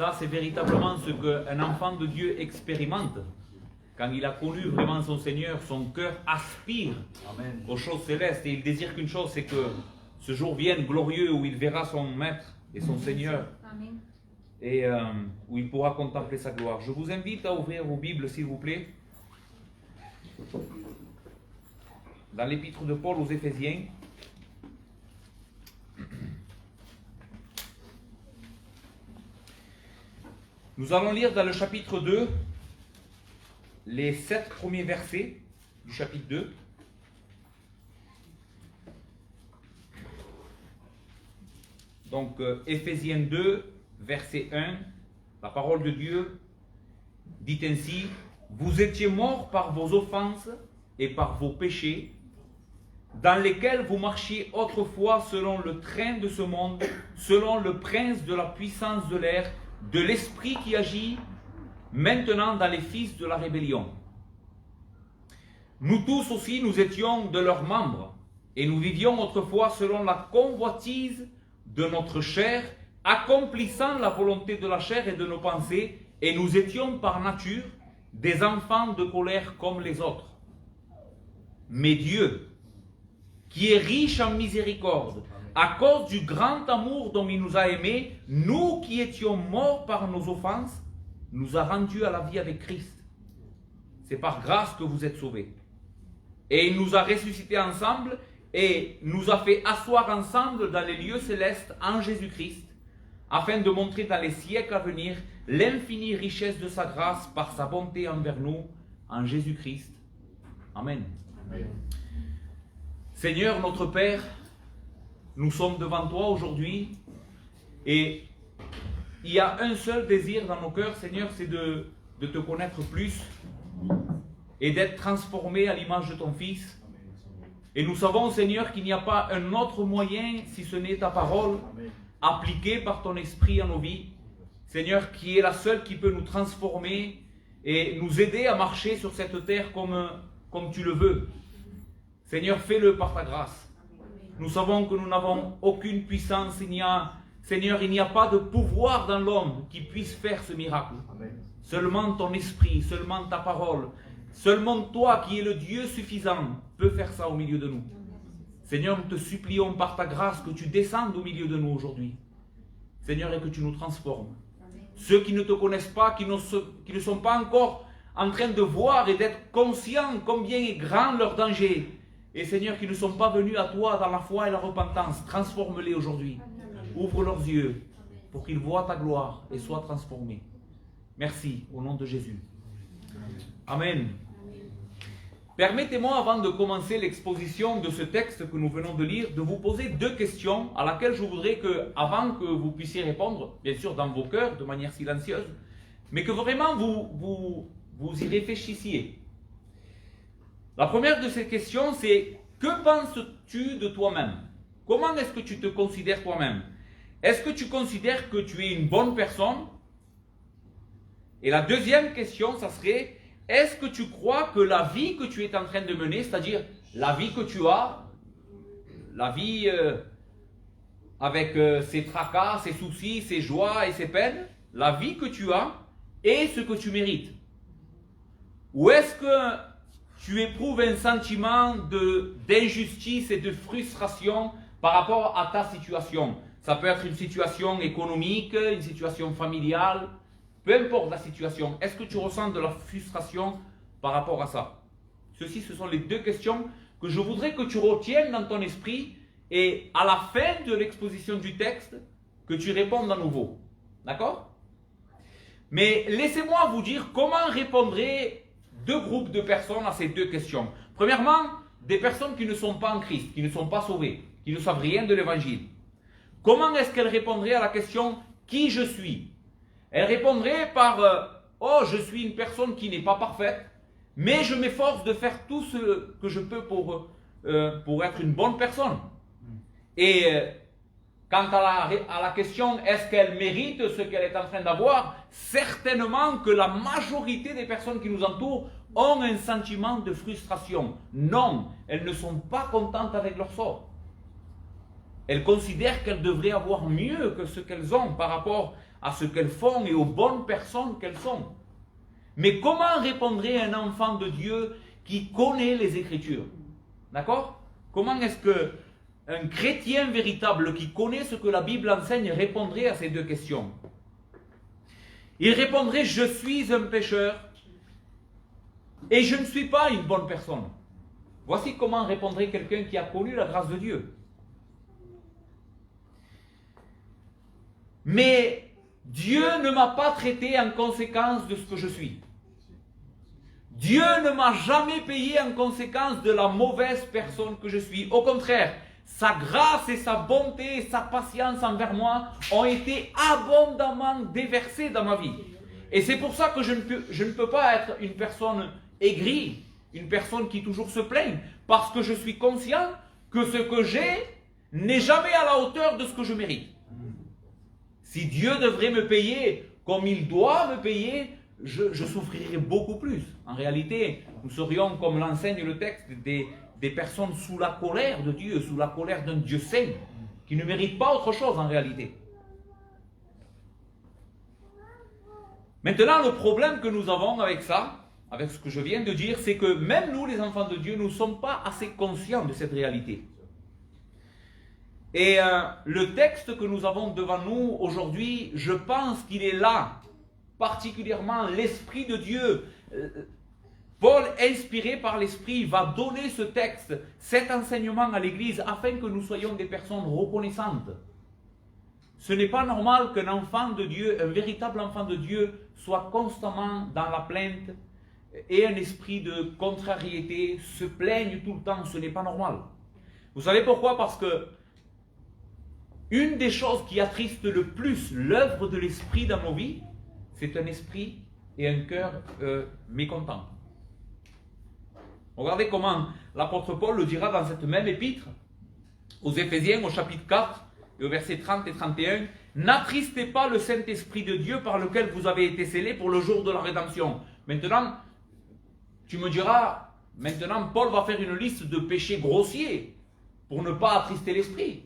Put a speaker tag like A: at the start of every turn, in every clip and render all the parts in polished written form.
A: Ça, c'est véritablement ce qu'un enfant de Dieu expérimente. Quand il a connu vraiment son Seigneur, son cœur aspire
B: Amen.
A: aux choses célestes. Et il désire qu'une chose, c'est que ce jour vienne glorieux où il verra son Maître et son Seigneur.
C: Amen.
A: Et où il pourra contempler sa gloire. Je vous invite à ouvrir vos Bibles, s'il vous plaît. Dans l'épître de Paul aux Éphésiens. Nous allons lire dans le chapitre 2 les 7 premiers versets du chapitre 2. Donc, Éphésiens 2, verset 1, la parole de Dieu dit ainsi: vous étiez morts par vos offenses et par vos péchés, dans lesquels vous marchiez autrefois selon le train de ce monde, selon le prince de la puissance de l'air, de l'esprit qui agit maintenant dans les fils de la rébellion. Nous tous aussi, nous étions de leurs membres, et nous vivions autrefois selon la convoitise de notre chair, accomplissant la volonté de la chair et de nos pensées, et nous étions par nature des enfants de colère comme les autres. Mais Dieu, qui est riche en miséricorde, à cause du grand amour dont il nous a aimés, nous qui étions morts par nos offenses, nous a rendus à la vie avec Christ. C'est par grâce que vous êtes sauvés. Et il nous a ressuscités ensemble et nous a fait asseoir ensemble dans les lieux célestes en Jésus-Christ, afin de montrer dans les siècles à venir l'infinie richesse de sa grâce par sa bonté envers nous en Jésus-Christ. Amen.
B: Amen.
A: Seigneur notre Père, nous sommes devant toi aujourd'hui et il y a un seul désir dans nos cœurs, Seigneur, c'est de te connaître plus et d'être transformé à l'image de ton Fils. Et nous savons, Seigneur, qu'il n'y a pas un autre moyen, si ce n'est ta parole, appliquée par ton Esprit à nos vies. Seigneur, qui est la seule qui peut nous transformer et nous aider à marcher sur cette terre comme tu le veux. Seigneur, fais-le par ta grâce. Nous savons que nous n'avons aucune puissance. Seigneur, il n'y a pas de pouvoir dans l'homme qui puisse faire ce miracle.
B: Amen.
A: Seulement ton esprit, seulement ta parole, seulement toi qui es le Dieu suffisant peut faire ça au milieu de nous. Seigneur, nous te supplions par ta grâce que tu descendes au milieu de nous aujourd'hui. Seigneur, et que tu nous transformes. Ceux qui ne te connaissent pas, qui ne sont pas encore en train de voir et d'être conscients combien est grand leur danger. Et Seigneur, qui ne sont pas venus à toi dans la foi et la repentance, transforme-les aujourd'hui. Ouvre leurs yeux pour qu'ils voient ta gloire et soient transformés. Merci, au nom de Jésus. Amen. Permettez-moi, avant de commencer l'exposition de ce texte que nous venons de lire, de vous poser 2 questions à laquelle je voudrais que, avant que vous puissiez répondre, bien sûr dans vos cœurs, de manière silencieuse, mais que vraiment vous y réfléchissiez. La première de ces questions, c'est: que penses-tu de toi-même? Comment est-ce que tu te considères toi-même? Est-ce que tu considères que tu es une bonne personne? Et la deuxième question, ça serait: est-ce que tu crois que la vie que tu es en train de mener, c'est-à-dire la vie que tu as, la vie avec ses tracas, ses soucis, ses joies et ses peines, la vie que tu as est ce que tu mérites? Ou est-ce que tu éprouves un sentiment d'injustice et de frustration par rapport à ta situation? Ça peut être une situation économique, une situation familiale, peu importe la situation. Est-ce que tu ressens de la frustration par rapport à ça? Ce sont les 2 questions que je voudrais que tu retiennes dans ton esprit et à la fin de l'exposition du texte, que tu répondes à nouveau. D'accord? Mais laissez-moi vous dire comment répondraient 2 groupes de personnes à ces 2 questions. Premièrement, des personnes qui ne sont pas en Christ, qui ne sont pas sauvées, qui ne savent rien de l'évangile. Comment est-ce qu'elles répondraient à la question « Qui je suis ?» Elles répondraient par « Oh, je suis une personne qui n'est pas parfaite, mais je m'efforce de faire tout ce que je peux pour être une bonne personne. » Et quant à la question « Est-ce qu'elle mérite ce qu'elle est en train d'avoir ?» Certainement que la majorité des personnes qui nous entourent ont un sentiment de frustration. Non, elles ne sont pas contentes avec leur sort. Elles considèrent qu'elles devraient avoir mieux que ce qu'elles ont par rapport à ce qu'elles font et aux bonnes personnes qu'elles sont. Mais comment répondrait un enfant de Dieu qui connaît les Écritures? D'accord? Comment est-ce qu'un chrétien véritable qui connaît ce que la Bible enseigne répondrait à ces deux questions? Il répondrait: je suis un pécheur et je ne suis pas une bonne personne. Voici comment répondrait quelqu'un qui a connu la grâce de Dieu. Mais Dieu ne m'a pas traité en conséquence de ce que je suis. Dieu ne m'a jamais payé en conséquence de la mauvaise personne que je suis. Au contraire, sa grâce et sa bonté et sa patience envers moi ont été abondamment déversées dans ma vie. Et c'est pour ça que je ne peux pas être une personne aigrie, une personne qui toujours se plaigne, parce que je suis conscient que ce que j'ai n'est jamais à la hauteur de ce que je mérite. Si Dieu devrait me payer comme il doit me payer, je souffrirais beaucoup plus. En réalité, nous serions, comme l'enseigne le texte, des personnes sous la colère de Dieu, sous la colère d'un Dieu saint, qui ne mérite pas autre chose en réalité. Maintenant, le problème que nous avons avec ça, avec ce que je viens de dire, c'est que même nous, les enfants de Dieu, nous ne sommes pas assez conscients de cette réalité. Et le texte que nous avons devant nous aujourd'hui, je pense qu'il est là, particulièrement l'Esprit de Dieu. Paul, inspiré par l'Esprit, va donner ce texte, cet enseignement à l'Église, afin que nous soyons des personnes reconnaissantes. Ce n'est pas normal qu'un enfant de Dieu, un véritable enfant de Dieu, soit constamment dans la plainte et un esprit de contrariété, se plaigne tout le temps. Ce n'est pas normal. Vous savez pourquoi? Parce que une des choses qui attristent le plus l'œuvre de l'Esprit dans nos vies, c'est un esprit et un cœur mécontents. Regardez comment l'apôtre Paul le dira dans cette même épître, aux Éphésiens, au chapitre 4, et au verset 30 et 31, « N'attristez pas le Saint-Esprit de Dieu par lequel vous avez été scellés pour le jour de la rédemption. » Maintenant, tu me diras, maintenant Paul va faire une liste de péchés grossiers pour ne pas attrister l'Esprit.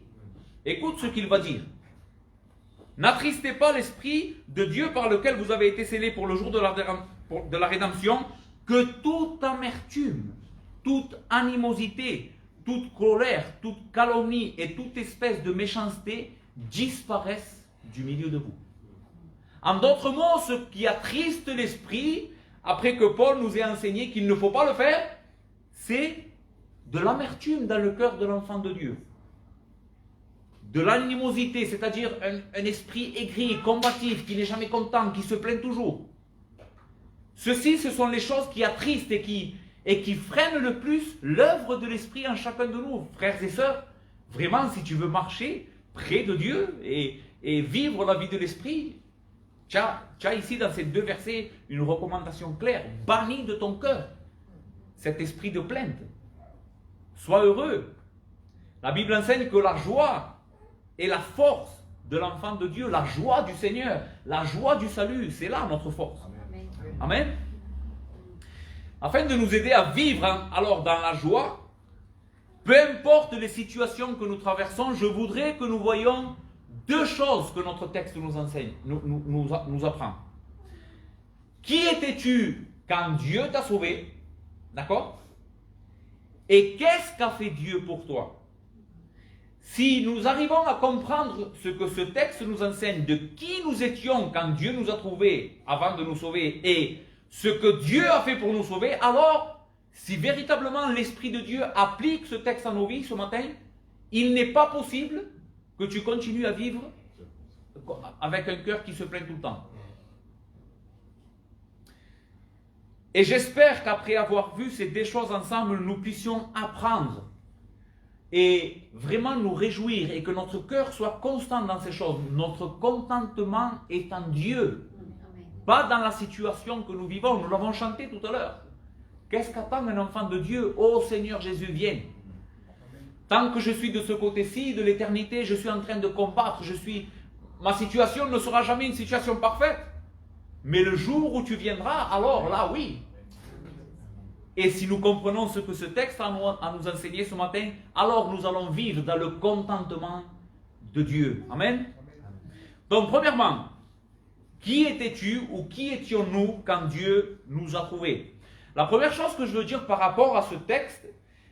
A: Écoute ce qu'il va dire. « N'attristez pas l'Esprit de Dieu par lequel vous avez été scellés pour le jour de la rédemption, que toute amertume, toute animosité, toute colère, toute calomnie et toute espèce de méchanceté disparaissent du milieu de vous. » En d'autres mots, ce qui attriste l'esprit, après que Paul nous ait enseigné qu'il ne faut pas le faire, c'est de l'amertume dans le cœur de l'enfant de Dieu. De l'animosité, c'est-à-dire un esprit aigri, combatif, qui n'est jamais content, qui se plaint toujours. Ceci, ce sont les choses qui attristent et qui freinent le plus l'œuvre de l'Esprit en chacun de nous. Frères et sœurs, vraiment, si tu veux marcher près de Dieu et vivre la vie de l'Esprit, tu as ici dans ces deux versets une recommandation claire. Bannis de ton cœur cet esprit de plainte. Sois heureux. La Bible enseigne que la joie est la force de l'enfant de Dieu, la joie du Seigneur, la joie du salut, c'est là notre force. Amen. Afin de nous aider à vivre alors dans la joie, peu importe les situations que nous traversons, je voudrais que nous voyions deux choses que notre texte nous enseigne, nous apprend. Qui étais-tu quand Dieu t'a sauvé? D'accord? Et qu'est-ce qu'a fait Dieu pour toi? Si nous arrivons à comprendre ce que ce texte nous enseigne de qui nous étions quand Dieu nous a trouvés avant de nous sauver et ce que Dieu a fait pour nous sauver, alors, si véritablement l'Esprit de Dieu applique ce texte à nos vies ce matin, il n'est pas possible que tu continues à vivre avec un cœur qui se plaint tout le temps. Et j'espère qu'après avoir vu ces deux choses ensemble, nous puissions apprendre et vraiment nous réjouir et que notre cœur soit constant dans ces choses. Notre contentement est en Dieu, pas dans la situation que nous vivons. Nous l'avons chanté tout à l'heure. Qu'est-ce qu'attend un enfant de Dieu? Ô Seigneur Jésus, viens. Tant que je suis de ce côté-ci de l'éternité, je suis en train de combattre. Ma situation ne sera jamais une situation parfaite. Mais le jour où tu viendras, alors là, oui. Et si nous comprenons ce que ce texte a à nous enseigner ce matin, alors nous allons vivre dans le contentement de Dieu. Amen. Donc, premièrement, Qui étais-tu ou qui étions-nous quand Dieu nous a trouvés? La première chose que je veux dire par rapport à ce texte,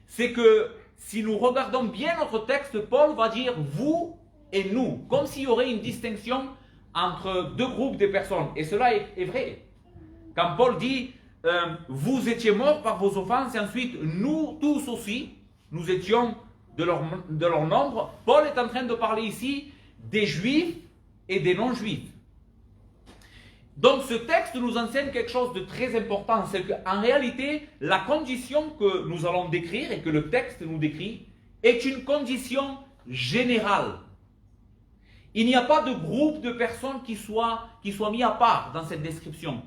A: c'est que si nous regardons bien notre texte, Paul va dire vous et nous, comme s'il y aurait une distinction entre deux groupes de personnes. Et cela est vrai. Quand Paul dit vous étiez morts par vos offenses, et ensuite nous tous aussi, nous étions de leur nombre, Paul est en train de parler ici des juifs et des non-juifs. Donc ce texte nous enseigne quelque chose de très important, c'est qu'en réalité, la condition que nous allons décrire et que le texte nous décrit est une condition générale. Il n'y a pas de groupe de personnes qui soit mis à part dans cette description.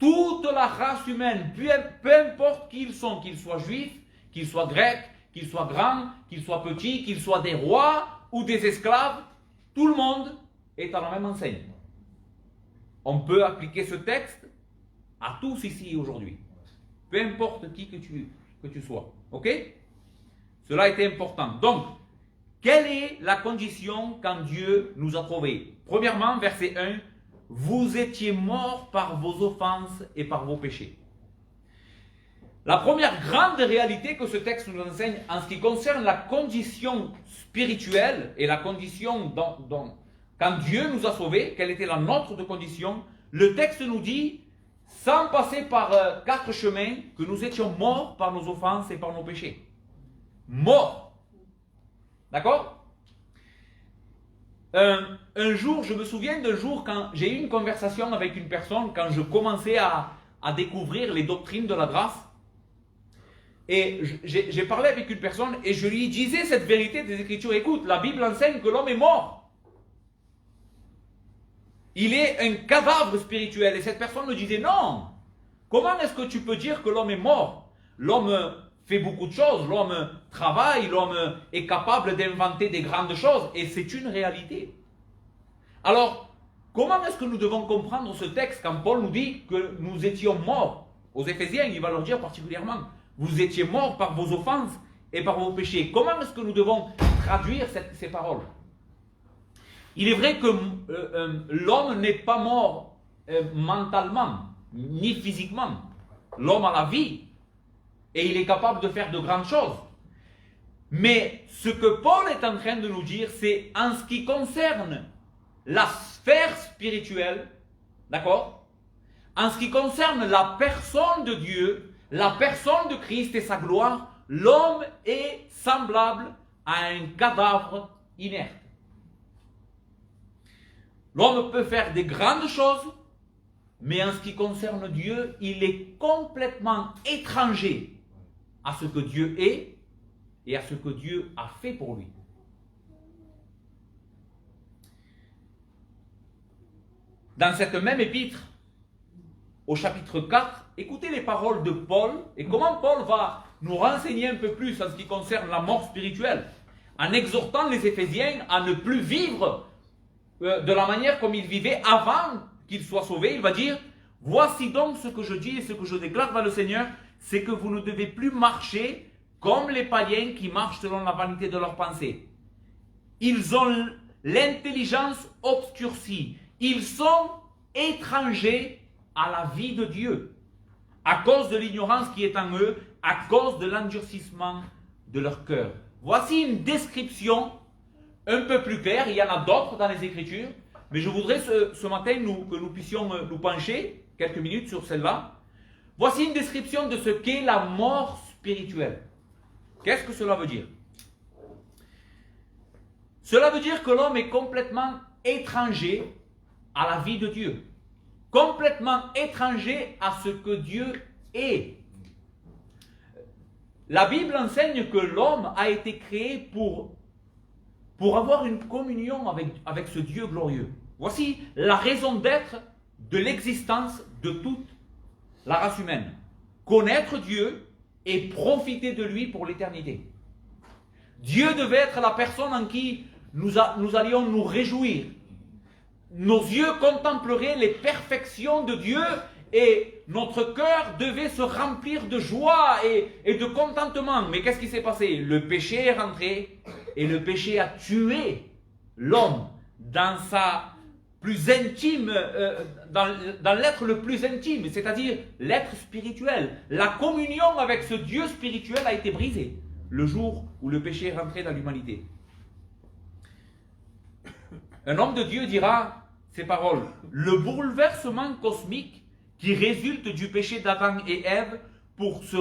A: Toute la race humaine, peu importe qui ils sont, qu'ils soient juifs, qu'ils soient grecs, qu'ils soient grands, qu'ils soient petits, qu'ils soient des rois ou des esclaves, tout le monde est à la même enseigne. On peut appliquer ce texte à tous ici aujourd'hui. Peu importe qui que tu sois. Ok? Cela était important. Donc, quelle est la condition quand Dieu nous a trouvés? Premièrement, verset 1, vous étiez morts par vos offenses et par vos péchés. La première grande réalité que ce texte nous enseigne en ce qui concerne la condition spirituelle et la condition quand Dieu nous a sauvés, quelle était la nôtre de condition, le texte nous dit, sans passer par 4 chemins, que nous étions morts par nos offenses et par nos péchés. Morts. D'accord? Un jour, je me souviens d'un jour quand j'ai eu une conversation avec une personne, quand je commençais à découvrir les doctrines de la grâce. Et j'ai parlé avec une personne et je lui disais cette vérité des Écritures. Écoute, la Bible enseigne que l'homme est mort. Il est un cadavre spirituel. Et cette personne me disait, non, comment est-ce que tu peux dire que l'homme est mort? L'homme fait beaucoup de choses, l'homme travaille, l'homme est capable d'inventer des grandes choses. Et c'est une réalité. Alors, comment est-ce que nous devons comprendre ce texte quand Paul nous dit que nous étions morts? Aux Éphésiens, il va leur dire particulièrement, vous étiez morts par vos offenses et par vos péchés. Comment est-ce que nous devons traduire ces paroles? Il est vrai que l'homme n'est pas mort mentalement, ni physiquement. L'homme a la vie et il est capable de faire de grandes choses. Mais ce que Paul est en train de nous dire, c'est en ce qui concerne la sphère spirituelle, d'accord? En ce qui concerne la personne de Dieu, la personne de Christ et sa gloire, l'homme est semblable à un cadavre inerte. L'homme peut faire des grandes choses, mais en ce qui concerne Dieu, il est complètement étranger à ce que Dieu est et à ce que Dieu a fait pour lui. Dans cette même épître, au chapitre 4, écoutez les paroles de Paul et comment Paul va nous renseigner un peu plus en ce qui concerne la mort spirituelle, en exhortant les Éphésiens à ne plus vivre de la manière comme ils vivaient avant qu'ils soient sauvés. Il va dire, voici donc ce que je dis et ce que je déclare dans le Seigneur, c'est que vous ne devez plus marcher comme les païens qui marchent selon la vanité de leurs pensées. Ils ont l'intelligence obscurcie. Ils sont étrangers à la vie de Dieu, à cause de l'ignorance qui est en eux, à cause de l'endurcissement de leur cœur. Voici une description un peu plus claire, il y en a d'autres dans les Écritures, mais je voudrais ce matin que nous puissions nous pencher quelques minutes sur celle-là. Voici une description de ce qu'est la mort spirituelle. Qu'est-ce que cela veut dire? Cela veut dire que l'homme est complètement étranger à la vie de Dieu. Complètement étranger à ce que Dieu est. La Bible enseigne que l'homme a été créé pour avoir une communion avec ce Dieu glorieux. Voici la raison d'être de l'existence de toute la race humaine. Connaître Dieu et profiter de lui pour l'éternité. Dieu devait être la personne en qui nous allions nous réjouir. Nos yeux contempleraient les perfections de Dieu et notre cœur devait se remplir de joie et de contentement. Mais qu'est-ce qui s'est passé? Le péché est rentré et le péché a tué l'homme dans sa plus intime, dans l'être le plus intime, c'est-à-dire l'être spirituel. La communion avec ce Dieu spirituel a été brisée le jour où le péché est rentré dans l'humanité. Un homme de Dieu dira ces paroles: le bouleversement cosmique qui résulte du péché d'Adam et Ève pourrait se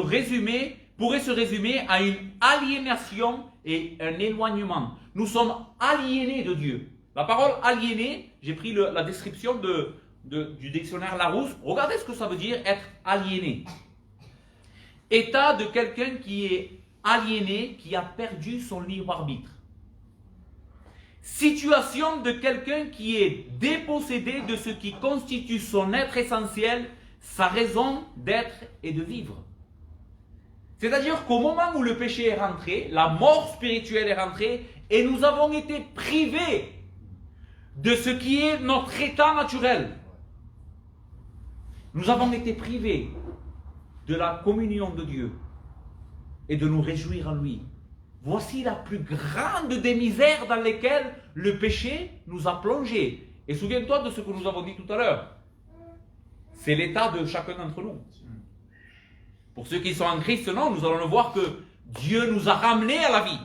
A: résumer à une aliénation et un éloignement. Nous sommes aliénés de Dieu. La parole aliéné, j'ai pris la description du dictionnaire Larousse. Regardez ce que ça veut dire être aliéné. État de quelqu'un qui est aliéné, qui a perdu son libre arbitre. Situation de quelqu'un qui est dépossédé de ce qui constitue son être essentiel, sa raison d'être et de vivre. C'est-à-dire qu'au moment où le péché est rentré, la mort spirituelle est rentrée, et nous avons été privés de ce qui est notre état naturel. Nous avons été privés de la communion de Dieu et de nous réjouir en lui. Voici la plus grande des misères dans lesquelles le péché nous a plongés. Et souviens-toi de ce que nous avons dit tout à l'heure. C'est l'état de chacun d'entre nous. Pour ceux qui sont en Christ, non, nous allons le voir que Dieu nous a ramenés à la vie.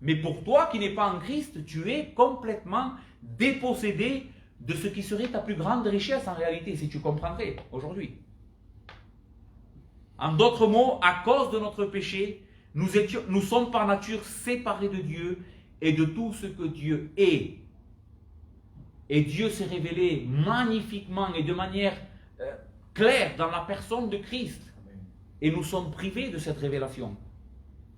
A: Mais pour toi qui n'es pas en Christ, tu es complètement dépossédé de ce qui serait ta plus grande richesse en réalité, si tu comprendrais aujourd'hui. En d'autres mots, à cause de notre péché, nous sommes par nature séparés de Dieu et de tout ce que Dieu est. Et Dieu s'est révélé magnifiquement et de manière claire dans la personne de Christ. Et nous sommes privés de cette révélation.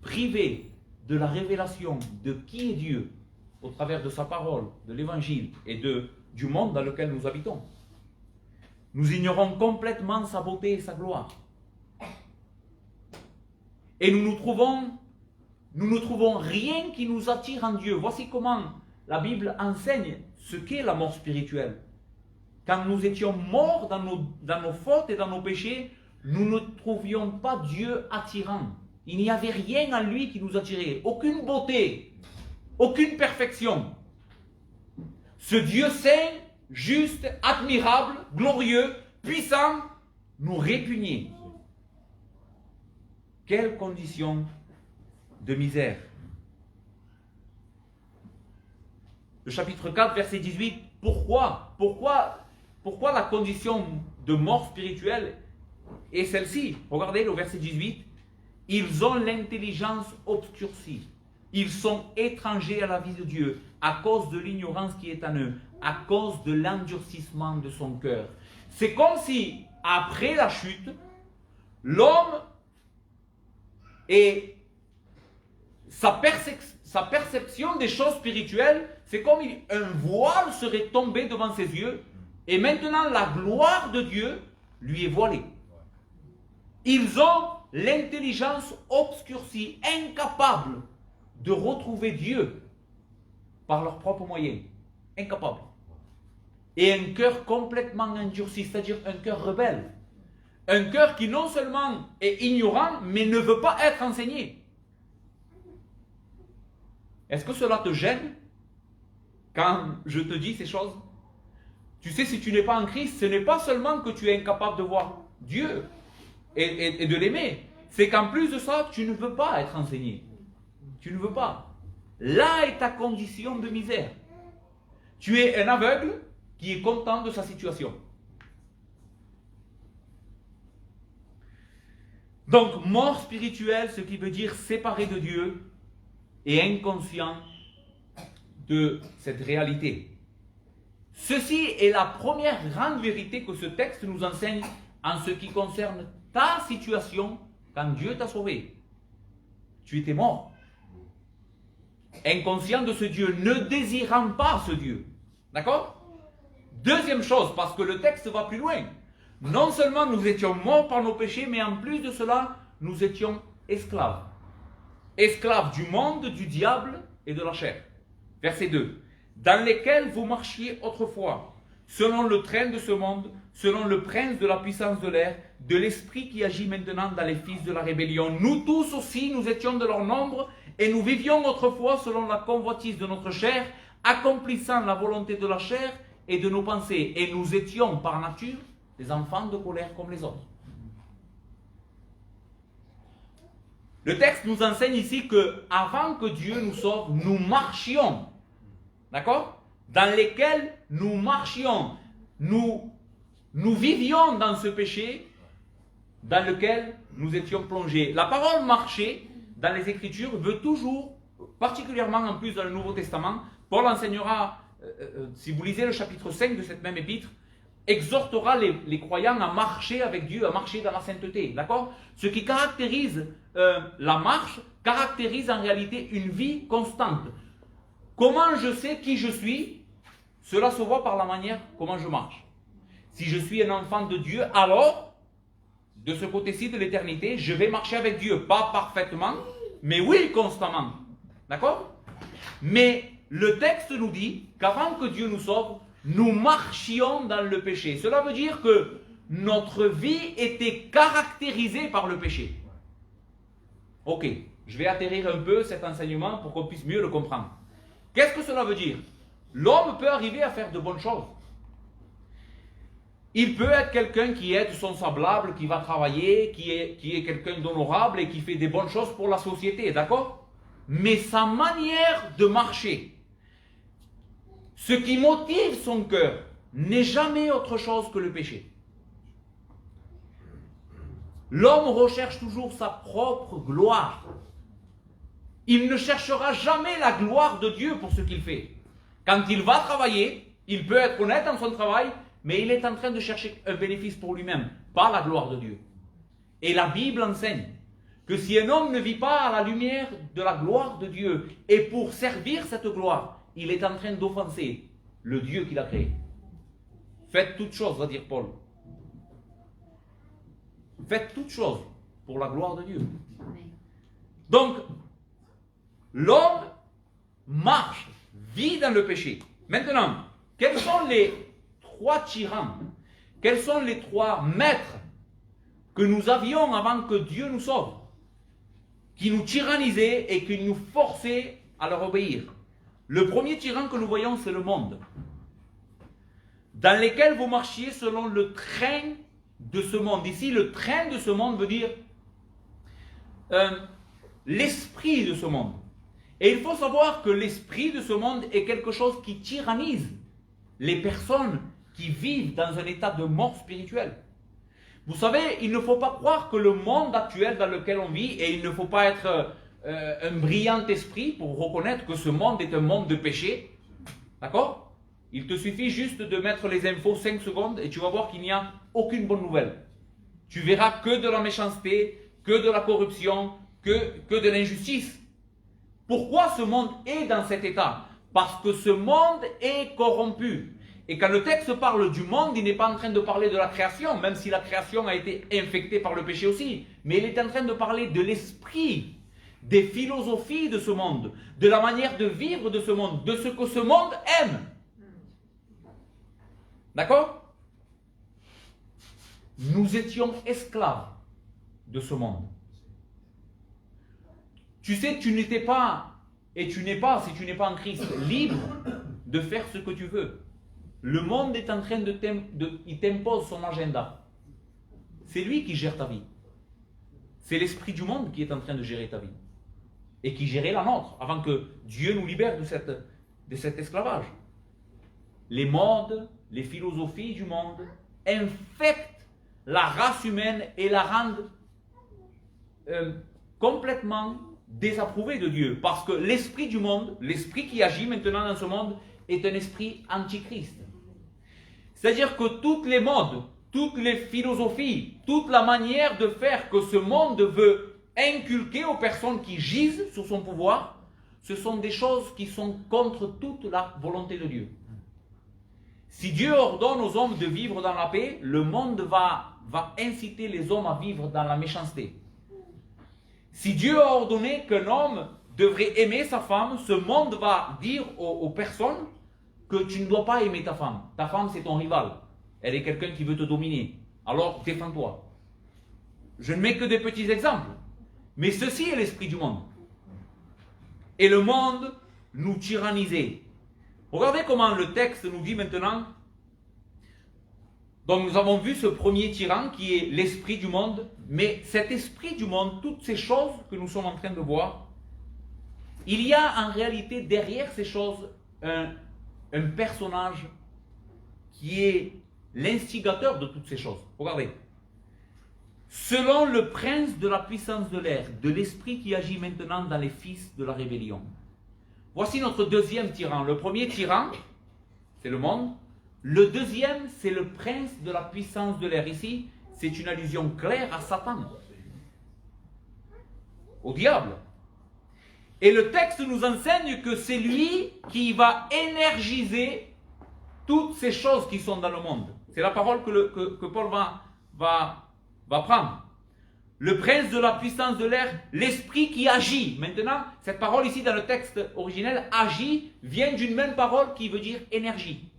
A: Privés de la révélation de qui est Dieu au travers de sa parole, de l'évangile et du monde dans lequel nous habitons. Nous ignorons complètement sa beauté et sa gloire. Et nous ne trouvons rien qui nous attire en Dieu. Voici comment la Bible enseigne ce qu'est la mort spirituelle. Quand nous étions morts dans nos fautes et dans nos péchés, nous ne trouvions pas Dieu attirant. Il n'y avait rien en lui qui nous attirait. Aucune beauté, aucune perfection. Ce Dieu saint, juste, admirable, glorieux, puissant, nous répugnait. Quelle condition de misère. Le chapitre 4, verset 18, pourquoi la condition de mort spirituelle est celle-ci? Regardez le verset 18. Ils ont l'intelligence obscurcie. Ils sont étrangers à la vie de Dieu à cause de l'ignorance qui est en eux, à cause de l'endurcissement de son cœur. C'est comme si, après la chute, l'homme et sa perception des choses spirituelles, c'est comme un voile serait tombé devant ses yeux, et maintenant la gloire de Dieu lui est voilée. Ils ont l'intelligence obscurcie, incapable de retrouver Dieu par leurs propres moyens. Incapable. Et un cœur complètement endurci, c'est-à-dire un cœur rebelle. Un cœur qui non seulement est ignorant, mais ne veut pas être enseigné. Est-ce que cela te gêne quand je te dis ces choses? Tu sais, si tu n'es pas en Christ, ce n'est pas seulement que tu es incapable de voir Dieu et de l'aimer, c'est qu'en plus de ça, tu ne veux pas être enseigné. Tu ne veux pas. Là est ta condition de misère. Tu es un aveugle qui est content de sa situation. Donc, mort spirituelle, ce qui veut dire séparé de Dieu et inconscient de cette réalité. Ceci est la première grande vérité que ce texte nous enseigne en ce qui concerne ta situation quand Dieu t'a sauvé. Tu étais mort. Inconscient de ce Dieu, ne désirant pas ce Dieu. D'accord? Deuxième chose, parce que le texte va plus loin. Non seulement nous étions morts par nos péchés, mais en plus de cela, nous étions esclaves. Esclaves du monde, du diable et de la chair. Verset 2. Dans lesquels vous marchiez autrefois, selon le train de ce monde, selon le prince de la puissance de l'air, de l'esprit qui agit maintenant dans les fils de la rébellion. Nous tous aussi, nous étions de leur nombre, et nous vivions autrefois selon la convoitise de notre chair, accomplissant la volonté de la chair et de nos pensées. Et nous étions par nature des enfants de colère comme les autres. Le texte nous enseigne ici que avant que Dieu nous sauve, nous marchions, d'accord? Dans lesquels nous marchions, nous vivions dans ce péché dans lequel nous étions plongés. La parole marcher dans les Écritures veut toujours, particulièrement en plus dans le Nouveau Testament, Paul enseignera, si vous lisez le chapitre 5 de cette même épître, exhortera les croyants à marcher avec Dieu, à marcher dans la sainteté, d'accord? Ce qui caractérise la marche, caractérise en réalité une vie constante. Comment je sais qui je suis? Cela se voit par la manière comment je marche. Si je suis un enfant de Dieu, alors, de ce côté-ci de l'éternité, je vais marcher avec Dieu, pas parfaitement, mais oui, constamment, d'accord? Mais le texte nous dit qu'avant que Dieu nous sauve, nous marchions dans le péché. Cela veut dire que notre vie était caractérisée par le péché. Ok, je vais atterrir un peu cet enseignement pour qu'on puisse mieux le comprendre. Qu'est-ce que cela veut dire? L'homme peut arriver à faire de bonnes choses. Il peut être quelqu'un qui aide son semblable, qui va travailler, qui est quelqu'un d'honorable et qui fait des bonnes choses pour la société, d'accord? Mais sa manière de marcher, ce qui motive son cœur, n'est jamais autre chose que le péché. L'homme recherche toujours sa propre gloire. Il ne cherchera jamais la gloire de Dieu pour ce qu'il fait. Quand il va travailler, il peut être honnête dans son travail, mais il est en train de chercher un bénéfice pour lui-même, pas la gloire de Dieu. Et la Bible enseigne que si un homme ne vit pas à la lumière de la gloire de Dieu, et pour servir cette gloire, il est en train d'offenser le Dieu qu'il a créé. Faites toutes choses, va dire Paul. Faites toutes choses pour la gloire de Dieu. Donc, l'homme marche, vit dans le péché. Maintenant, quels sont les 3 tyrans, quels sont les 3 maîtres que nous avions avant que Dieu nous sauve, qui nous tyrannisaient et qui nous forçaient à leur obéir? Le premier tyran que nous voyons, c'est le monde, dans lequel vous marchiez selon le train de ce monde. Ici, le train de ce monde veut dire l'esprit de ce monde. Et il faut savoir que l'esprit de ce monde est quelque chose qui tyrannise les personnes qui vivent dans un état de mort spirituelle. Vous savez, il ne faut pas croire que le monde actuel dans lequel on vit, et il ne faut pas être un brillant esprit pour reconnaître que ce monde est un monde de péché, d'accord? Il te suffit juste de mettre les infos 5 secondes et tu vas voir qu'il n'y a aucune bonne nouvelle. Tu verras que de la méchanceté, que de la corruption, que de l'injustice. Pourquoi ce monde est dans cet état? Parce que ce monde est corrompu. Et quand le texte parle du monde, il n'est pas en train de parler de la création, même si la création a été infectée par le péché aussi. Mais il est en train de parler de l'esprit, des philosophies de ce monde, de la manière de vivre de ce monde, de ce que ce monde aime. D'accord? Nous étions esclaves de ce monde. Tu sais, tu n'étais pas, et tu n'es pas, si tu n'es pas en Christ, libre de faire ce que tu veux. Le monde est en train il t'impose son agenda. C'est lui qui gère ta vie. C'est l'esprit du monde qui est en train de gérer ta vie. Et qui gérait la nôtre, avant que Dieu nous libère de cet esclavage. Les modes, les philosophies du monde infectent la race humaine et la rendent complètement désapprouvée de Dieu. Parce que l'esprit du monde, l'esprit qui agit maintenant dans ce monde, est un esprit antichrist. C'est-à-dire que toutes les modes, toutes les philosophies, toute la manière de faire que ce monde veut inculquer aux personnes qui gisent sur son pouvoir, ce sont des choses qui sont contre toute la volonté de Dieu. Si Dieu ordonne aux hommes de vivre dans la paix, le monde va inciter les hommes à vivre dans la méchanceté. Si Dieu a ordonné qu'un homme devrait aimer sa femme, ce monde va dire aux personnes que tu ne dois pas aimer ta femme. Ta femme, c'est ton rival. Elle est quelqu'un qui veut te dominer. Alors, défends-toi. Je ne mets que des petits exemples. Mais ceci est l'esprit du monde. Et le monde nous tyrannisait. Regardez comment le texte nous dit maintenant Donc nous avons vu ce premier tyran qui est l'esprit du monde, mais cet esprit du monde, toutes ces choses que nous sommes en train de voir, il y a en réalité derrière ces choses un personnage qui est l'instigateur de toutes ces choses. Regardez. Selon le prince de la puissance de l'air, de l'esprit qui agit maintenant dans les fils de la rébellion. Voici notre deuxième tyran. Le premier tyran, c'est le monde. Le deuxième, c'est le prince de la puissance de l'air. Ici, c'est une allusion claire à Satan, au diable. Et le texte nous enseigne que c'est lui qui va énergiser toutes ces choses qui sont dans le monde. C'est la parole que Paul va prendre. Le prince de la puissance de l'air, l'esprit qui agit. Maintenant, cette parole ici dans le texte originel, agit, vient d'une même parole qui veut dire énergie.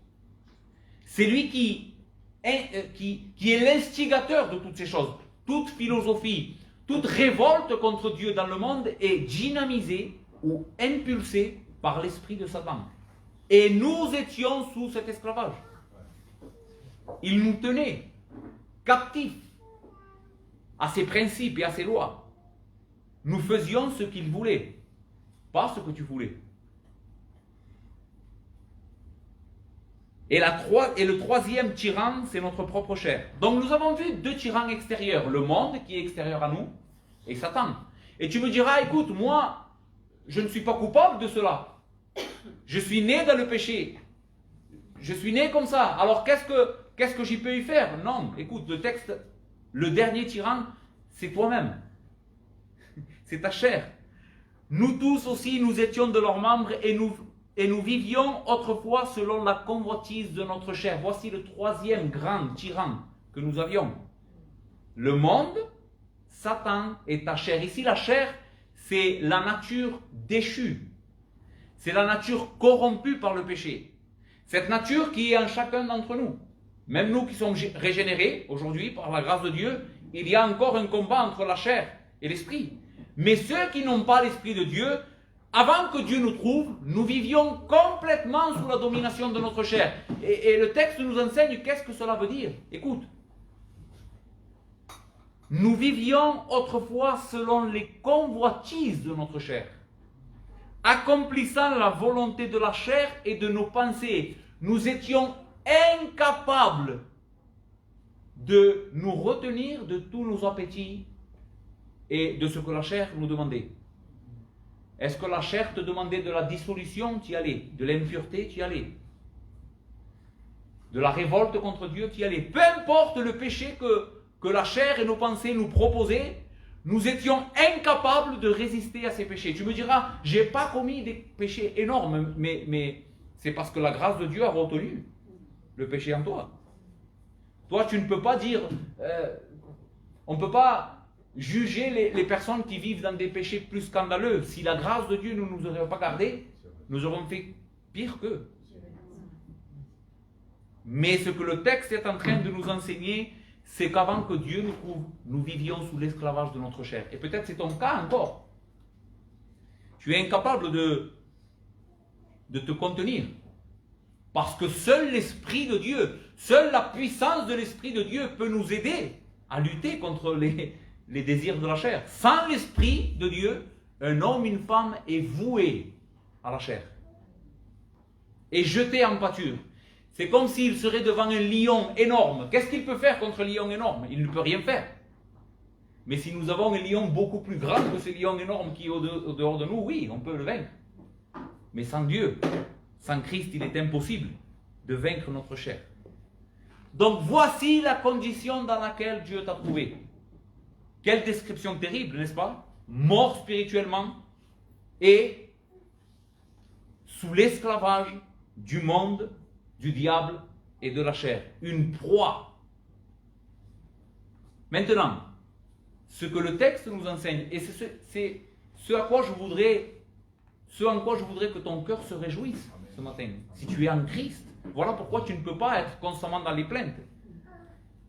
A: C'est lui qui est l'instigateur de toutes ces choses. Toute philosophie, toute révolte contre Dieu dans le monde est dynamisée ou impulsée par l'esprit de Satan. Et nous étions sous cet esclavage. Il nous tenait captifs à ses principes et à ses lois. Nous faisions ce qu'il voulait, pas ce que tu voulais. Et le troisième tyran, c'est notre propre chair. Donc nous avons vu deux tyrans extérieurs, le monde qui est extérieur à nous, et Satan. Et tu me diras, écoute, moi, je ne suis pas coupable de cela. Je suis né dans le péché. Je suis né comme ça. Alors qu'est-ce que j'y peux y faire? Non, écoute, le texte, le dernier tyran, c'est toi-même. C'est ta chair. Nous tous aussi, nous étions de leurs membres et nous vivions autrefois selon la convoitise de notre chair. Voici le troisième grand tyran que nous avions. Le monde, Satan et ta chair. Ici, la chair, c'est la nature déchue. C'est la nature corrompue par le péché. Cette nature qui est en chacun d'entre nous. Même nous qui sommes régénérés aujourd'hui par la grâce de Dieu, il y a encore un combat entre la chair et l'esprit. Mais ceux qui n'ont pas l'esprit de Dieu, avant que Dieu nous trouve, nous vivions complètement sous la domination de notre chair. Et le texte nous enseigne qu'est-ce que cela veut dire. Écoute. Nous vivions autrefois selon les convoitises de notre chair, accomplissant la volonté de la chair et de nos pensées. Nous étions incapables de nous retenir de tous nos appétits et de ce que la chair nous demandait. Est-ce que la chair te demandait de la dissolution? Tu y allais. De l'impureté? Tu y allais. De la révolte contre Dieu? Tu y allais. Peu importe le péché que la chair et nos pensées nous proposaient, nous étions incapables de résister à ces péchés. Tu me diras, j'ai pas commis des péchés énormes, mais c'est parce que la grâce de Dieu a retenu le péché en toi. Toi, tu ne peux pas dire, on ne peut pas juger les personnes qui vivent dans des péchés plus scandaleux. Si la grâce de Dieu ne nous aurait pas gardés, nous aurions fait pire qu'eux. Mais ce que le texte est en train de nous enseigner, c'est qu'avant que Dieu nous trouve, nous vivions sous l'esclavage de notre chair. Et peut-être c'est ton cas encore. Tu es incapable de te contenir. Parce que seul l'Esprit de Dieu, seule la puissance de l'Esprit de Dieu peut nous aider à lutter contre les désirs de la chair. Sans l'Esprit de Dieu, un homme, une femme est voué à la chair. Et jeté en pâture. C'est comme s'il serait devant un lion énorme. Qu'est-ce qu'il peut faire contre un lion énorme? Il ne peut rien faire. Mais si nous avons un lion beaucoup plus grand que ce lion énorme qui est au dehors de nous, oui, on peut le vaincre. Mais sans Dieu, sans Christ, il est impossible de vaincre notre chair. Donc voici la condition dans laquelle Dieu t'a trouvé. Quelle description terrible, n'est-ce pas? Mort spirituellement et sous l'esclavage du monde, du diable et de la chair. Une proie. Maintenant, ce que le texte nous enseigne, et c'est ce en quoi je voudrais que ton cœur se réjouisse ce matin. Si tu es en Christ, voilà pourquoi tu ne peux pas être constamment dans les plaintes.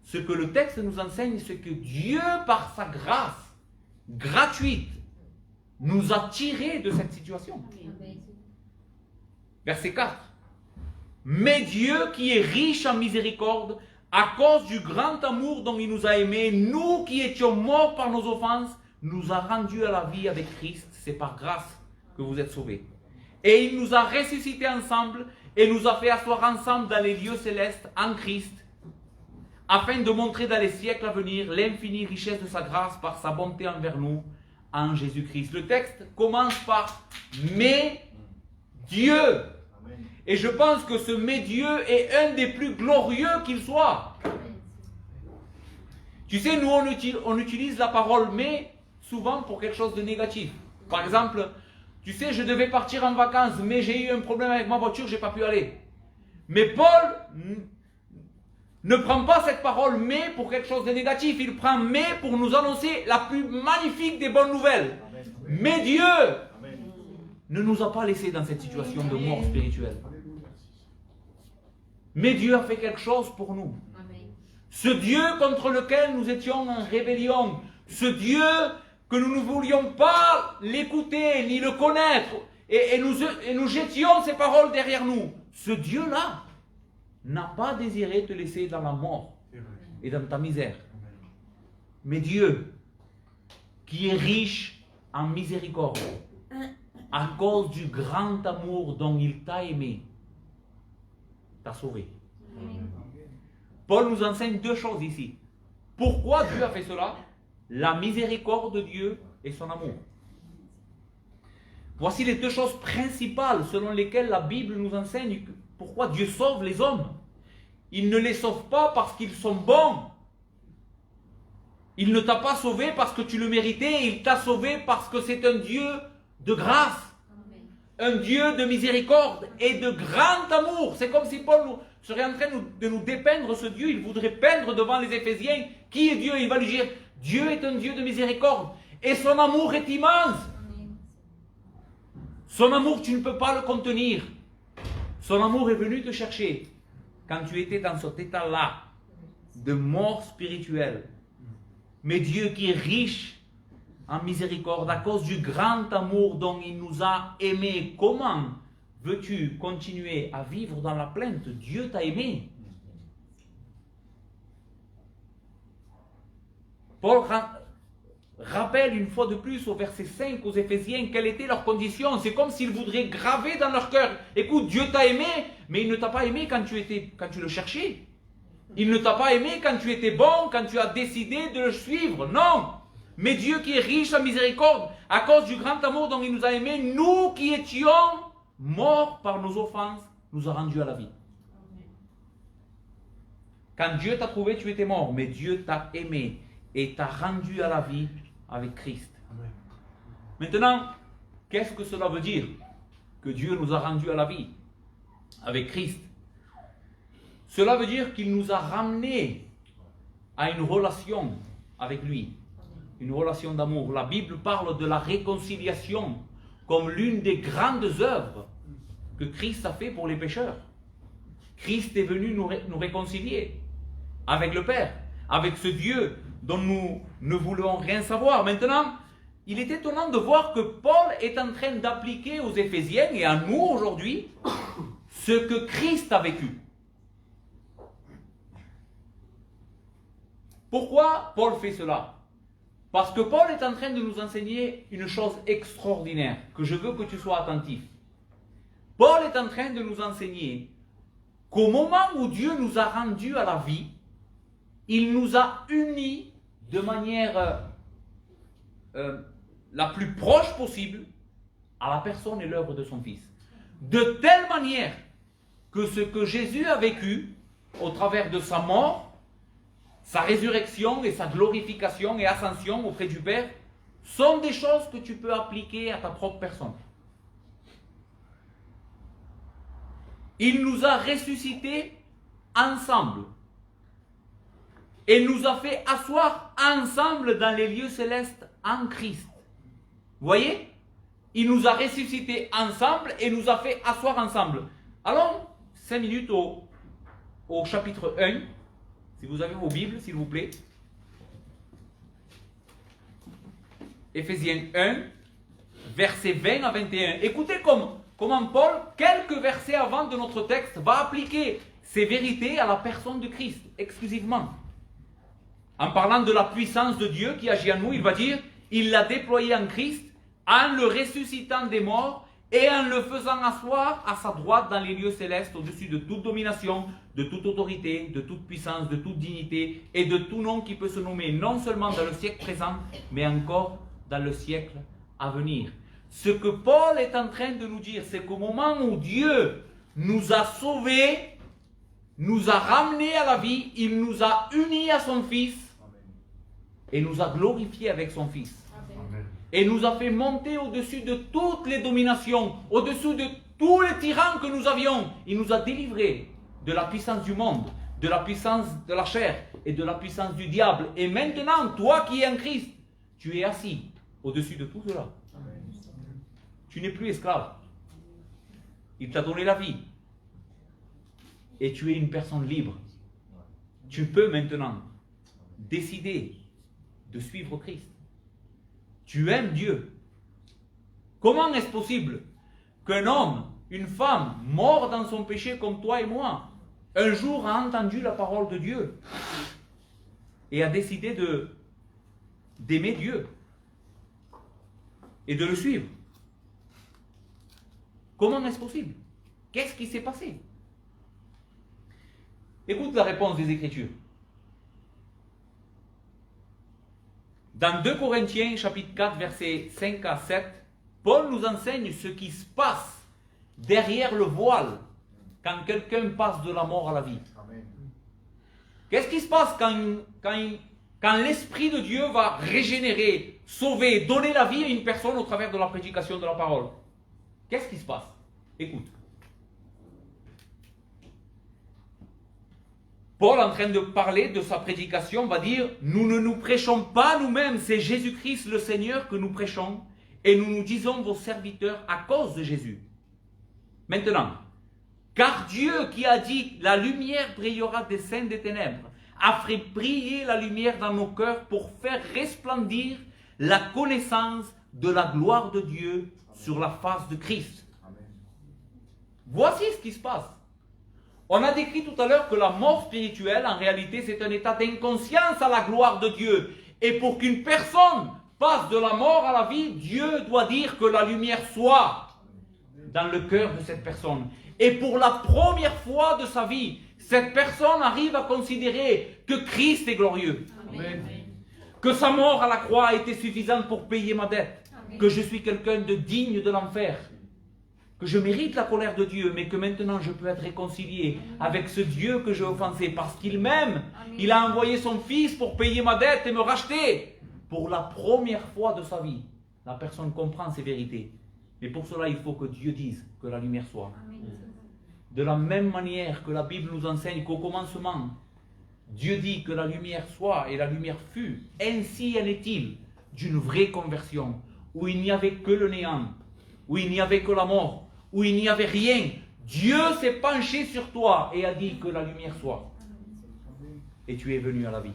A: Ce que le texte nous enseigne, c'est que Dieu, par sa grâce gratuite, nous a tirés de cette situation. Verset 4. Mais Dieu, qui est riche en miséricorde, à cause du grand amour dont il nous a aimés, nous qui étions morts par nos offenses, nous a rendus à la vie avec Christ. C'est par grâce que vous êtes sauvés. Et il nous a ressuscités ensemble et nous a fait asseoir ensemble dans les lieux célestes en Christ, afin de montrer dans les siècles à venir l'infinie richesse de sa grâce par sa bonté envers nous en Jésus-Christ. Le texte commence par « Mais Dieu ». Et je pense que ce « Mais Dieu » est un des plus glorieux qu'il soit. Tu sais, nous on utilise la parole « mais » souvent pour quelque chose de négatif. Par exemple, tu sais, je devais partir en vacances, mais j'ai eu un problème avec ma voiture, je n'ai pas pu aller. Mais Paul ne prend pas cette parole « mais » pour quelque chose de négatif. Il prend « mais » pour nous annoncer la plus magnifique des bonnes nouvelles. Amen. Mais Dieu Amen. Ne nous a pas laissés dans cette situation de mort spirituelle. Mais Dieu a fait quelque chose pour nous. Amen. Ce Dieu contre lequel nous étions en rébellion, ce Dieu que nous ne voulions pas l'écouter ni le connaître, et nous jetions ces paroles derrière nous. Ce Dieu-là n'a pas désiré te laisser dans la mort et dans ta misère. Mais Dieu, qui est riche en miséricorde, à cause du grand amour dont il t'a aimé, t'a sauvé. Paul nous enseigne deux choses ici. Pourquoi Dieu a fait cela? La miséricorde de Dieu et son amour. Voici les deux choses principales selon lesquelles la Bible nous enseigne pourquoi Dieu sauve les hommes. Il ne les sauve pas parce qu'ils sont bons. Il ne t'a pas sauvé parce que tu le méritais. Il t'a sauvé parce que c'est un Dieu de grâce. Un Dieu de miséricorde et de grand amour. C'est comme si Paul serait en train de nous dépeindre ce Dieu. Il voudrait peindre devant les Éphésiens qui est Dieu. Il va lui dire, Dieu est un Dieu de miséricorde et son amour est immense. Son amour, tu ne peux pas le contenir. Son amour est venu te chercher quand tu étais dans cet état-là de mort spirituelle. Mais Dieu qui est riche en miséricorde à cause du grand amour dont il nous a aimés, comment veux-tu continuer à vivre dans la plainte? Dieu t'a aimé. Paul rappelle une fois de plus au verset 5 aux Éphésiens quelle était leur condition. C'est comme s'il voudrait graver dans leur cœur. Écoute, Dieu t'a aimé, mais il ne t'a pas aimé quand tu le cherchais. Il ne t'a pas aimé quand tu étais bon, quand tu as décidé de le suivre. Non. Mais Dieu qui est riche en miséricorde, à cause du grand amour dont il nous a aimés, nous qui étions morts par nos offenses, nous a rendus à la vie. Quand Dieu t'a trouvé, tu étais mort, mais Dieu t'a aimé et t'a rendu à la vie avec Christ. Amen. Maintenant, qu'est-ce que cela veut dire? Que Dieu nous a rendus à la vie avec Christ. Cela veut dire qu'il nous a ramenés à une relation avec lui. Une relation d'amour. La Bible parle de la réconciliation comme l'une des grandes œuvres que Christ a fait pour les pécheurs. Christ est venu nous réconcilier avec le Père, avec ce Dieu dont nous ne voulons rien savoir. Maintenant, il est étonnant de voir que Paul est en train d'appliquer aux Éphésiens et à nous aujourd'hui ce que Christ a vécu. Pourquoi Paul fait cela? Parce que Paul est en train de nous enseigner une chose extraordinaire, que je veux que tu sois attentif. Paul est en train de nous enseigner qu'au moment où Dieu nous a rendus à la vie, il nous a unis de manière la plus proche possible à la personne et l'œuvre de son Fils. De telle manière que ce que Jésus a vécu au travers de sa mort, sa résurrection et sa glorification et ascension auprès du Père sont des choses que tu peux appliquer à ta propre personne. Il nous a ressuscités ensemble et nous a fait asseoir ensemble dans les lieux célestes en Christ. Vous voyez? Il nous a ressuscités ensemble et nous a fait asseoir ensemble. Allons 5 minutes au chapitre 1. Si vous avez vos Bibles, s'il vous plaît. Éphésiens 1, versets 20 à 21. Écoutez comment Paul, quelques versets avant de notre texte, va appliquer ces vérités à la personne de Christ, exclusivement. En parlant de la puissance de Dieu qui agit en nous, il va dire, il l'a déployé en Christ, en le ressuscitant des morts et en le faisant asseoir à sa droite dans les lieux célestes, au-dessus de toute domination, de toute autorité, de toute puissance, de toute dignité et de tout nom qui peut se nommer, non seulement dans le siècle présent, mais encore dans le siècle à venir. Ce que Paul est en train de nous dire, c'est qu'au moment où Dieu nous a sauvés, nous a ramenés à la vie, il nous a unis à son Fils et nous a glorifiés avec son Fils. Et nous a fait monter au-dessus de toutes les dominations, au-dessus de tous les tyrans que nous avions. Il nous a délivrés de la puissance du monde, de la puissance de la chair et de la puissance du diable. Et maintenant, toi qui es en Christ, tu es assis au-dessus de tout cela. Tu n'es plus esclave. Il t'a donné la vie. Et tu es une personne libre. Tu peux maintenant décider de suivre Christ. Tu aimes Dieu. Comment est-ce possible qu'un homme, une femme, mort dans son péché comme toi et moi, un jour a entendu la parole de Dieu et a décidé d'aimer Dieu et de le suivre? Comment est-ce possible? Qu'est-ce qui s'est passé? Écoute la réponse des Écritures. Dans 2 Corinthiens, chapitre 4, versets 5 à 7, Paul nous enseigne ce qui se passe derrière le voile quand quelqu'un passe de la mort à la vie. Qu'est-ce qui se passe quand l'Esprit de Dieu va régénérer, sauver, donner la vie à une personne au travers de la prédication de la parole? Qu'est-ce qui se passe? Écoute. Paul, en train de parler de sa prédication, va dire, nous ne nous prêchons pas nous-mêmes, c'est Jésus-Christ le Seigneur que nous prêchons, et nous nous disons vos serviteurs à cause de Jésus. Maintenant, car Dieu qui a dit, la lumière brillera des scènes des ténèbres, a fait briller la lumière dans nos cœurs pour faire resplendir la connaissance de la gloire de Dieu sur la face de Christ. Voici ce qui se passe. On a décrit tout à l'heure que la mort spirituelle, en réalité, c'est un état d'inconscience à la gloire de Dieu. Et pour qu'une personne passe de la mort à la vie, Dieu doit dire que la lumière soit dans le cœur de cette personne. Et pour la première fois de sa vie, cette personne arrive à considérer que Christ est glorieux. Amen. Que sa mort à la croix a été suffisante pour payer ma dette. Amen. Que je suis quelqu'un de digne de l'enfer. Que je mérite la colère de Dieu, mais que maintenant je peux être réconcilié avec ce Dieu que j'ai offensé parce qu'il m'aime. Il a envoyé son Fils pour payer ma dette et me racheter. Pour la première fois de sa vie, la personne comprend ces vérités. Mais pour cela, il faut que Dieu dise que la lumière soit. De la même manière que la Bible nous enseigne qu'au commencement, Dieu dit que la lumière soit et la lumière fut. Ainsi en est-il d'une vraie conversion, où il n'y avait que le néant, où il n'y avait que la mort, où il n'y avait rien. Dieu s'est penché sur toi et a dit que la lumière soit. Et tu es venu à la vie.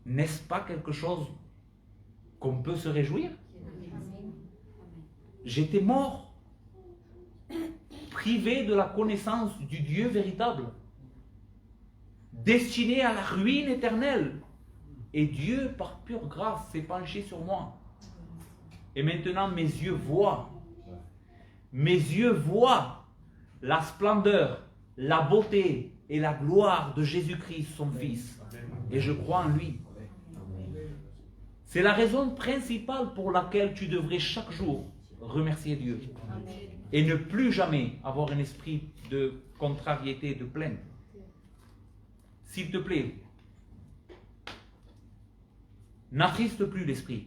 A: N'est-ce pas quelque chose qu'on peut se réjouir? J'étais mort, privé de la connaissance du Dieu véritable, destiné à la ruine éternelle. Et Dieu, par pure grâce, s'est penché sur moi. Et maintenant, mes yeux voient la splendeur, la beauté et la gloire de Jésus-Christ, son Fils. Et je crois en lui. C'est la raison principale pour laquelle tu devrais chaque jour remercier Dieu. Et ne plus jamais avoir un esprit de contrariété, de plainte. S'il te plaît, n'attriste plus l'esprit.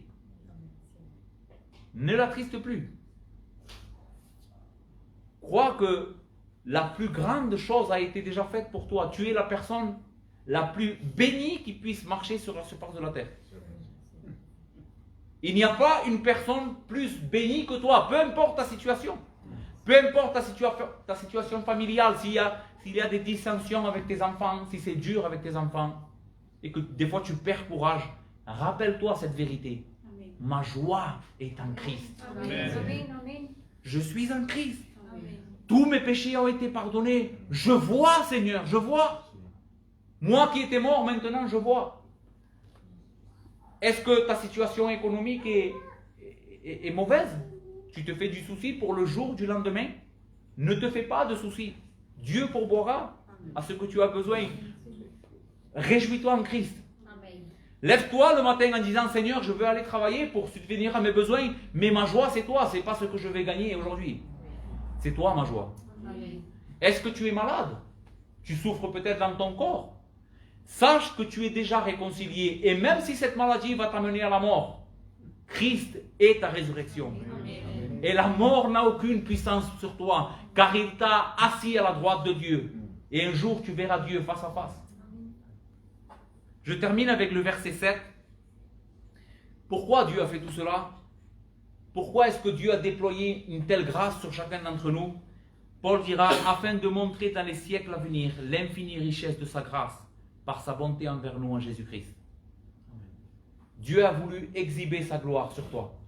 A: Ne l'attriste plus. Crois que la plus grande chose a été déjà faite pour toi. Tu es la personne la plus bénie qui puisse marcher sur la surface de la terre. Il n'y a pas une personne plus bénie que toi, peu importe ta situation. Peu importe ta situation familiale, s'il y a des dissensions avec tes enfants, si c'est dur avec tes enfants, et que des fois tu perds courage, rappelle-toi cette vérité. Amen. ma joie est en Christ.
B: Amen.
A: Je suis en Christ.
B: Amen.
A: Tous mes péchés ont été pardonnés. Je vois, Seigneur, je vois. Moi qui étais mort, maintenant je vois. Est-ce que ta situation économique est mauvaise? Tu te fais du souci pour le jour du lendemain? Ne te fais pas de soucis. Dieu pourvoira à ce que tu as besoin. Réjouis-toi en Christ.
B: Amen.
A: Lève-toi le matin en disant, Seigneur, je veux aller travailler pour subvenir à mes besoins, mais ma joie c'est toi, c'est pas ce que je vais gagner aujourd'hui. C'est toi ma joie.
B: Amen.
A: Est-ce que tu es malade? Tu souffres peut-être dans ton corps. Sache que tu es déjà réconcilié, et même si cette maladie va t'amener à la mort, Christ est ta résurrection.
B: Amen.
A: Et la mort n'a aucune puissance sur toi, car il t'a assis à la droite de Dieu. Et un jour tu verras Dieu face à face. Je termine avec le verset 7. Pourquoi Dieu a fait tout cela? Pourquoi est-ce que Dieu a déployé une telle grâce sur chacun d'entre nous? Paul dira, afin de montrer dans les siècles à venir l'infinie richesse de sa grâce, par sa bonté envers nous en Jésus-Christ. Dieu a voulu exhiber sa gloire sur toi.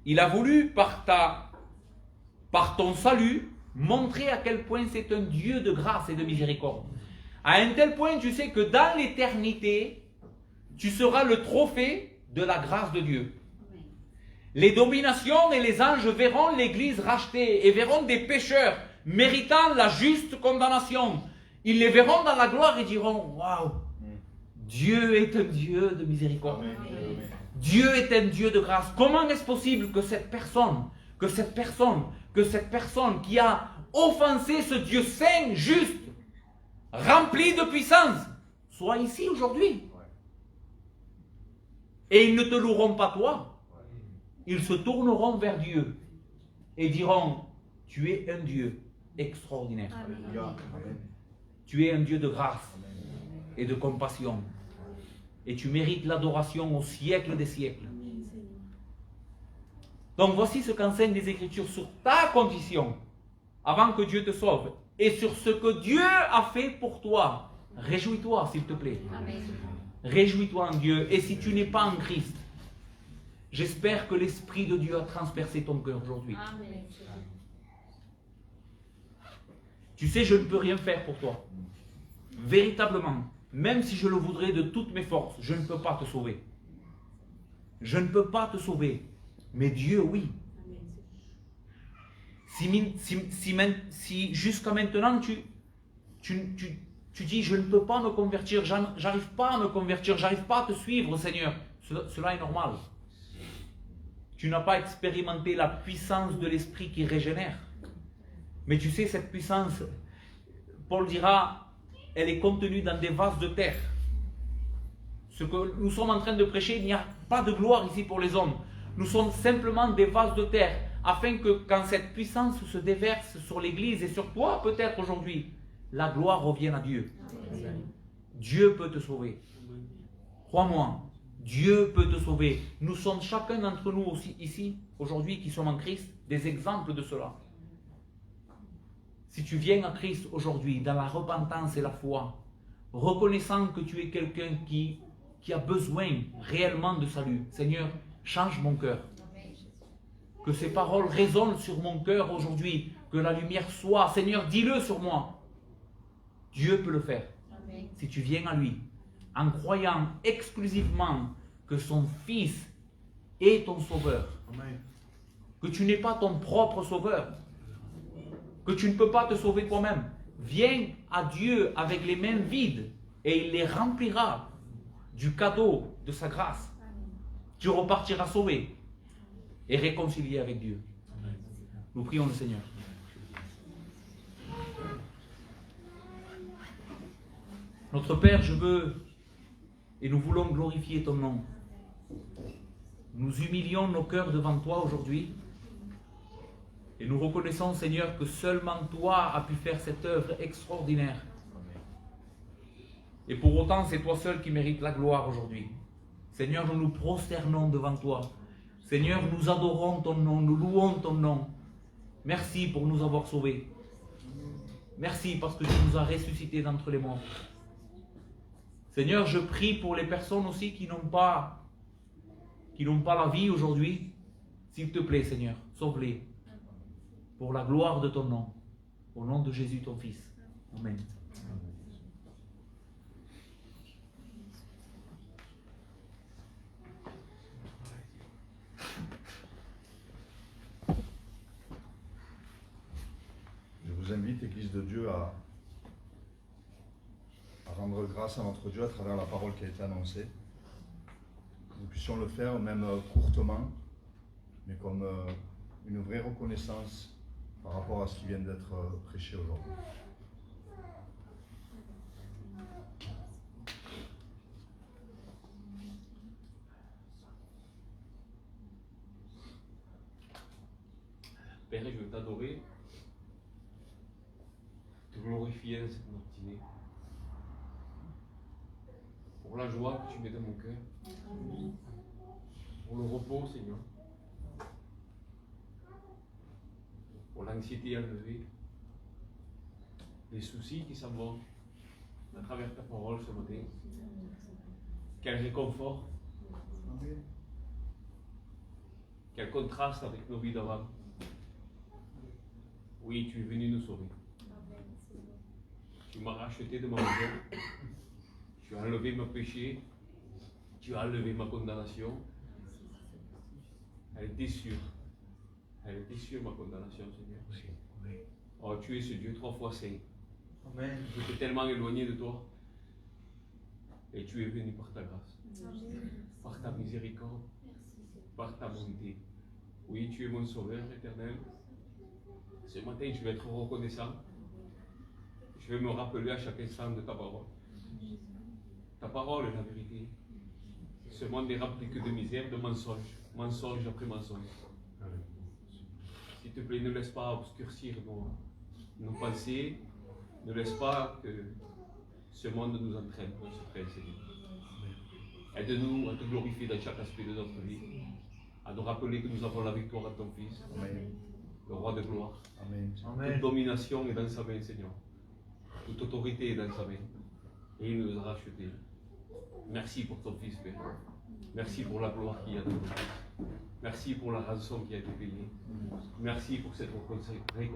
A: Il a voulu, par ton salut, montrer à quel point c'est un Dieu de grâce et de miséricorde. À un tel point, tu sais que dans l'éternité, tu seras le trophée de la grâce de Dieu. Les dominations et les anges verront l'Église rachetée et verront des pécheurs méritant la juste condamnation. Ils les verront dans la gloire et diront, waouh, Dieu est un Dieu de miséricorde.
B: Amen.
A: Dieu est un Dieu de grâce. Comment est-ce possible que cette personne qui a offensé ce Dieu saint, juste, rempli de puissance, soit ici aujourd'hui? Et ils ne te loueront pas toi. Ils se tourneront vers Dieu et diront, tu es un Dieu extraordinaire.
B: Amen.
A: Tu es un Dieu de grâce et de compassion. Et tu mérites l'adoration au siècle des siècles. Donc voici ce qu'enseignent les Écritures sur ta condition avant que Dieu te sauve et sur ce que Dieu a fait pour toi. Réjouis-toi, s'il te plaît.
B: Amen.
A: Réjouis-toi en Dieu. Et si tu n'es pas en Christ, j'espère que l'Esprit de Dieu a transpercé ton cœur aujourd'hui.
B: Amen.
A: Tu sais, je ne peux rien faire pour toi. Véritablement, même si je le voudrais de toutes mes forces, je ne peux pas te sauver. Je ne peux pas te sauver. Mais Dieu, oui. Si jusqu'à maintenant tu dis, je ne peux pas me convertir, j'arrive pas à me convertir, j'arrive pas à te suivre, Seigneur, cela est normal. Tu n'as pas expérimenté la puissance de l'Esprit qui régénère. Mais tu sais, cette puissance, Paul dira, elle est contenue dans des vases de terre. Ce que nous sommes en train de prêcher, il n'y a pas de gloire ici pour les hommes. Nous sommes simplement des vases de terre, afin que quand cette puissance se déverse sur l'Église et sur toi, peut-être aujourd'hui, la gloire revienne à Dieu.
B: Amen.
A: Dieu peut te sauver. Crois-moi, Dieu peut te sauver. Nous sommes chacun d'entre nous aussi ici, aujourd'hui, qui sommes en Christ, des exemples de cela. Si tu viens à Christ aujourd'hui, dans la repentance et la foi, reconnaissant que tu es quelqu'un qui a besoin réellement de salut, Seigneur, change mon cœur. Que ces paroles résonnent sur mon cœur aujourd'hui, que la lumière soit. Seigneur, dis-le sur moi. Dieu peut le faire.
B: Amen.
A: Si tu viens à lui, en croyant exclusivement que son Fils est ton sauveur, que tu n'es pas ton propre sauveur, que tu ne peux pas te sauver toi-même. Viens à Dieu avec les mains vides et il les remplira du cadeau de sa grâce. Tu repartiras sauvé et réconcilié avec Dieu. Nous prions le Seigneur. Notre Père, je veux et nous voulons glorifier ton nom. Nous humilions nos cœurs devant toi aujourd'hui et nous reconnaissons, Seigneur, que seulement toi as pu faire cette œuvre extraordinaire. Et pour autant, c'est toi seul qui mérites la gloire aujourd'hui. Seigneur, nous nous prosternons devant toi. Seigneur, nous adorons ton nom, nous louons ton nom. Merci pour nous avoir sauvés. Merci parce que tu nous as ressuscités d'entre les morts. Seigneur, je prie pour les personnes aussi qui n'ont pas qui n'ont pas la vie aujourd'hui, s'il te plaît, Seigneur, sauve-les. Pour la gloire de ton nom. Au nom de Jésus, ton Fils. Amen.
B: Je vous invite, Église de Dieu, à rendre grâce à notre Dieu à travers la parole qui a été annoncée. Que nous puissions le faire, même courtement, mais comme une vraie reconnaissance par rapport à ce qui vient d'être prêché aujourd'hui.
C: Père, je veux t'adorer, te glorifier dans cette matinée, pour la joie que tu mets dans mon cœur, pour le repos, Seigneur, pour l'anxiété enlevée, les soucis qui s'en vont à travers ta parole ce matin. Quel réconfort, quel contraste avec nos vies d'avant. Oui, tu es venu nous sauver. Tu m'as racheté de ma misère. Tu as enlevé mes péchés. Tu as enlevé ma condamnation. Elle était sûre. Elle était sûre, ma condamnation, Seigneur. Oh, tu es ce Dieu 3 fois saint.
A: Amen.
C: J'étais tellement éloigné de toi. Et tu es venu par ta grâce. Par ta miséricorde. Par ta bonté. Oui, tu es mon sauveur éternel. Ce matin, je vais être reconnaissant. Je vais me rappeler à chaque instant de ta parole. Ta parole est la vérité. Ce monde n'est rempli que de misère, de mensonges. Mensonge après mensonge. S'il te plaît, ne laisse pas obscurcir nos pensées. Ne laisse pas que ce monde nous entraîne dans ce train, Seigneur. Aide-nous à te glorifier dans chaque aspect de notre vie. À nous rappeler que nous avons la victoire à ton Fils.
B: Amen.
C: Le roi de gloire.
B: Amen.
C: Toute domination est dans sa main, Seigneur. Toute autorité est dans sa main. Et il nous a rachetés. Merci pour ton Fils, Père. Merci pour la gloire qu'il y a dans ton Fils. Merci pour la rançon qui a été payée. Merci pour cette réconciliation.